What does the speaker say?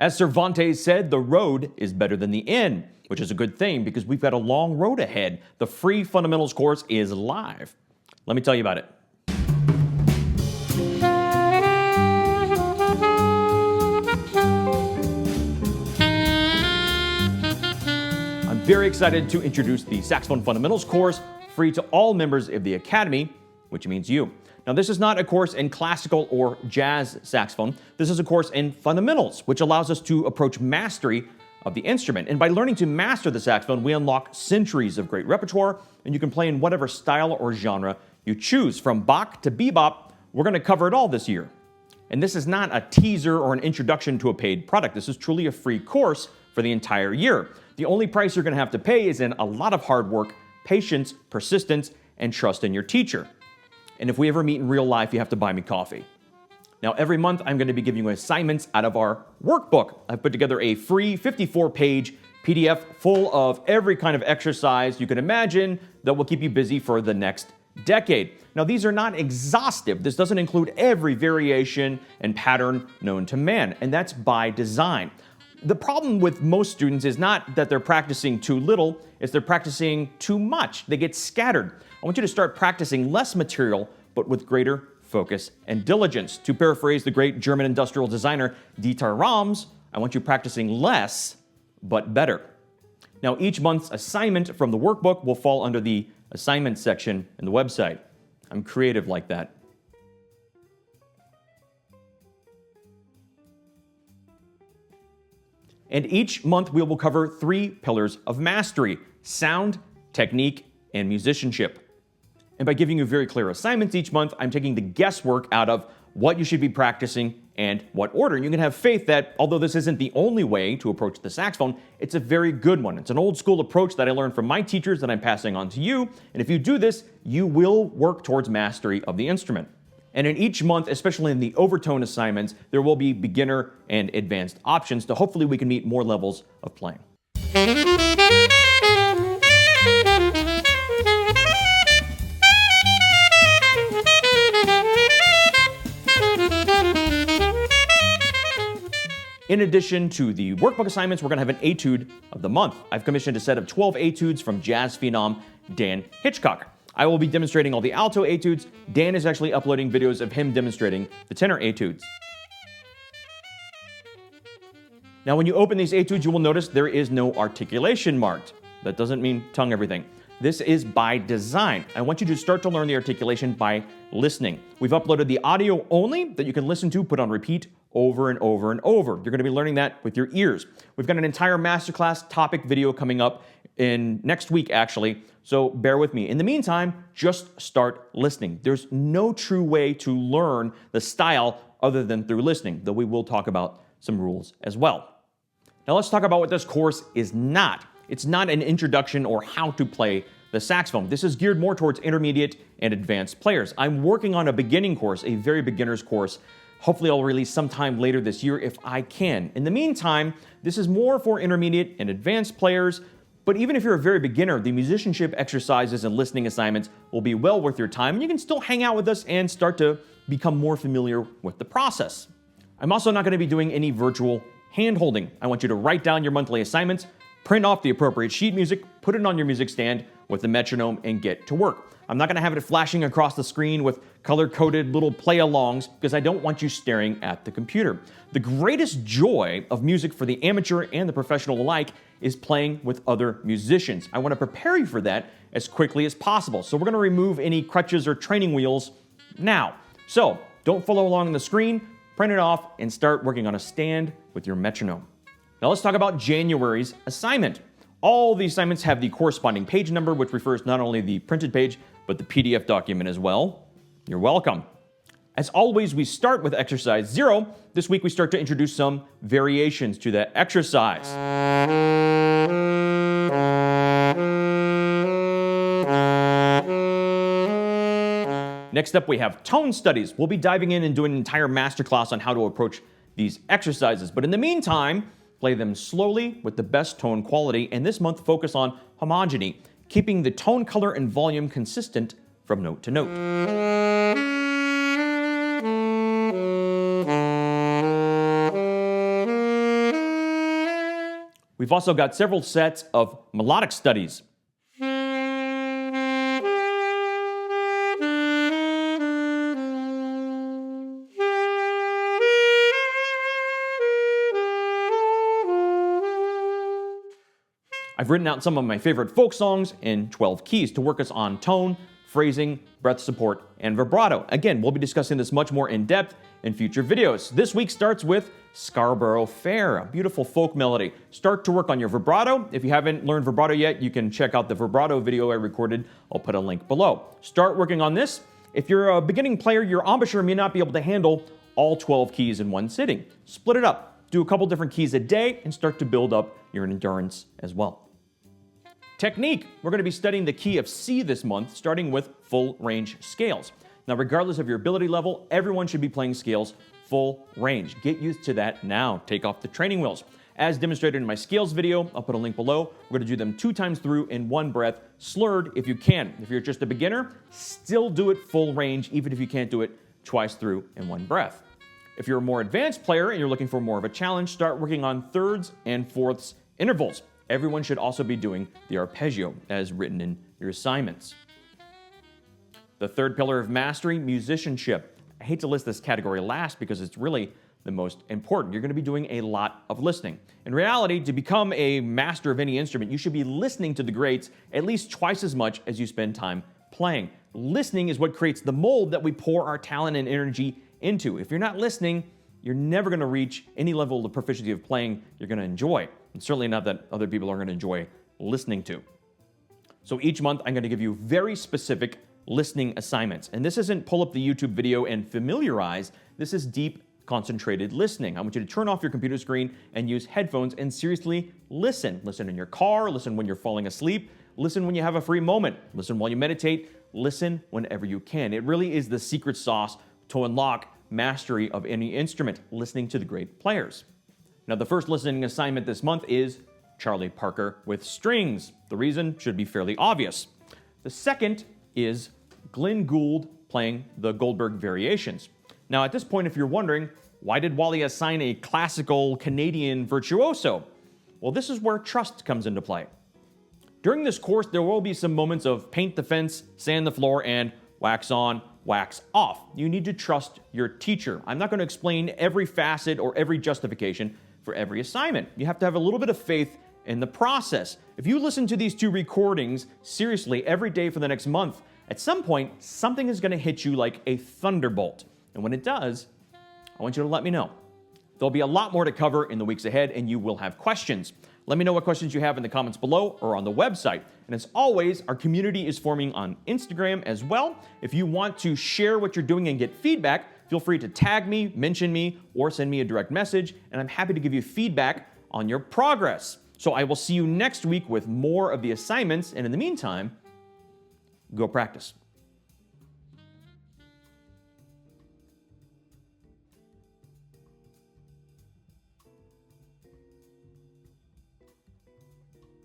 As Cervantes said, the road is better than the inn, which is a good thing because we've got a long road ahead. The free fundamentals course is live. Let me tell you about it. I'm very excited to introduce the Saxophone Fundamentals course, free to all members of the Academy, which means you. Now, this is not a course in classical or jazz saxophone. This is a course in fundamentals, which allows us to approach mastery of the instrument. And by learning to master the saxophone, we unlock centuries of great repertoire, and you can play in whatever style or genre you choose. From Bach to bebop, we're going to cover it all this year. And this is not a teaser or an introduction to a paid product. This is truly a free course for the entire year. The only price you're going to have to pay is in a lot of hard work, patience, persistence, and trust in your teacher. And if we ever meet in real life, you have to buy me coffee. Now, every month, I'm going to be giving you assignments out of our workbook. I've put together a free 54-page PDF full of every kind of exercise you can imagine that will keep you busy for the next decade. Now, these are not exhaustive. This doesn't include every variation and pattern known to man, and that's by design. The problem with most students is not that they're practicing too little, it's they're practicing too much. They get scattered. I want you to start practicing less material, but with greater focus and diligence. To paraphrase the great German industrial designer Dieter Rams, I want you practicing less, but better. Now, each month's assignment from the workbook will fall under the assignment section in the website. I'm creative like that. And each month we will cover 3 pillars of mastery: sound, technique, and musicianship. And by giving you very clear assignments each month, I'm taking the guesswork out of what you should be practicing and what order. And you can have faith that although this isn't the only way to approach the saxophone, it's a very good one. It's an old school approach that I learned from my teachers that I'm passing on to you. And if you do this, you will work towards mastery of the instrument. And in each month, especially in the overtone assignments, there will be beginner and advanced options to hopefully we can meet more levels of playing. In addition to the workbook assignments, we're going to have an etude of the month. I've commissioned a set of 12 etudes from jazz phenom Dan Hitchcock. I will be demonstrating all the alto etudes. Dan is actually uploading videos of him demonstrating the tenor etudes. Now, when you open these etudes, you will notice there is no articulation marked. That doesn't mean tongue everything. This is by design. I want you to start to learn the articulation by listening. We've uploaded the audio only that you can listen to, put on repeat over and over and over. You're going to be learning that with your ears. We've got an entire masterclass topic video coming up in next week, actually, so bear with me. In the meantime, just start listening. There's no true way to learn the style other than through listening, though we will talk about some rules as well. Now let's talk about what this course is not. It's not an introduction or how to play the saxophone. This is geared more towards intermediate and advanced players. I'm working on a beginning course, a very beginner's course. Hopefully I'll release sometime later this year if I can. In the meantime, this is more for intermediate and advanced players, but even if you're a very beginner, the musicianship exercises and listening assignments will be well worth your time, and you can still hang out with us and start to become more familiar with the process. I'm also not going to be doing any virtual hand-holding. I want you to write down your monthly assignments, print off the appropriate sheet music, put it on your music stand with the metronome, and get to work. I'm not going to have it flashing across the screen with color-coded little play-alongs because I don't want you staring at the computer. The greatest joy of music for the amateur and the professional alike is playing with other musicians. I want to prepare you for that as quickly as possible. So we're going to remove any crutches or training wheels now. So don't follow along on the screen, print it off, and start working on a stand with your metronome. Now let's talk about January's assignment. All the assignments have the corresponding page number, which refers not only the printed page, but the PDF document as well. You're welcome. As always, we start with exercise 0. This week we start to introduce some variations to that exercise. Next up, we have tone studies. We'll be diving in and doing an entire masterclass on how to approach these exercises. But in the meantime, play them slowly with the best tone quality, and this month focus on homogeny, keeping the tone color and volume consistent from note to note. We've also got several sets of melodic studies. I've written out some of my favorite folk songs in 12 keys to work us on tone, phrasing, breath support, and vibrato. Again, we'll be discussing this much more in depth in future videos. This week starts with Scarborough Fair, a beautiful folk melody. Start to work on your vibrato. If you haven't learned vibrato yet, you can check out the vibrato video I recorded. I'll put a link below. Start working on this. If you're a beginning player, your embouchure may not be able to handle all 12 keys in one sitting. Split it up. Do a couple different keys a day and start to build up your endurance as well. Technique. We're going to be studying the key of C this month, starting with full range scales. Now, regardless of your ability level, everyone should be playing scales full range. Get used to that now. Take off the training wheels. As demonstrated in my scales video, I'll put a link below. We're going to do them 2 times through in one breath, slurred if you can. If you're just a beginner, still do it full range, even if you can't do it twice through in one breath. If you're a more advanced player and you're looking for more of a challenge, start working on thirds and fourths intervals. Everyone should also be doing the arpeggio as written in your assignments. The third pillar of mastery, musicianship. I hate to list this category last because it's really the most important. You're going to be doing a lot of listening. In reality, to become a master of any instrument, you should be listening to the greats at least twice as much as you spend time playing. Listening is what creates the mold that we pour our talent and energy into. If you're not listening, you're never going to reach any level of proficiency of playing you're going to enjoy. And certainly not that other people are going to enjoy listening to. So each month, I'm going to give you very specific listening assignments. And this isn't pull up the YouTube video and familiarize. This is deep, concentrated listening. I want you to turn off your computer screen and use headphones and seriously listen. Listen in your car, listen when you're falling asleep, listen when you have a free moment, listen while you meditate, listen whenever you can. It really is the secret sauce to unlock mastery of any instrument, listening to the great players. Now, the first listening assignment this month is Charlie Parker with strings. The reason should be fairly obvious. The second is Glenn Gould playing the Goldberg Variations. Now, at this point, if you're wondering, why did Wally assign a classical Canadian virtuoso? Well, this is where trust comes into play. During this course, there will be some moments of paint the fence, sand the floor, and wax on, wax off. You need to trust your teacher. I'm not going to explain every facet or every justification for every assignment. You have to have a little bit of faith in the process. If you listen to these 2 recordings seriously every day for the next month, at some point, something is going to hit you like a thunderbolt. And when it does, I want you to let me know. There'll be a lot more to cover in the weeks ahead, and you will have questions. Let me know what questions you have in the comments below or on the website. And as always, our community is forming on Instagram as well. If you want to share what you're doing and get feedback, feel free to tag me, mention me, or send me a direct message, and I'm happy to give you feedback on your progress. So I will see you next week with more of the assignments, and in the meantime, go practice.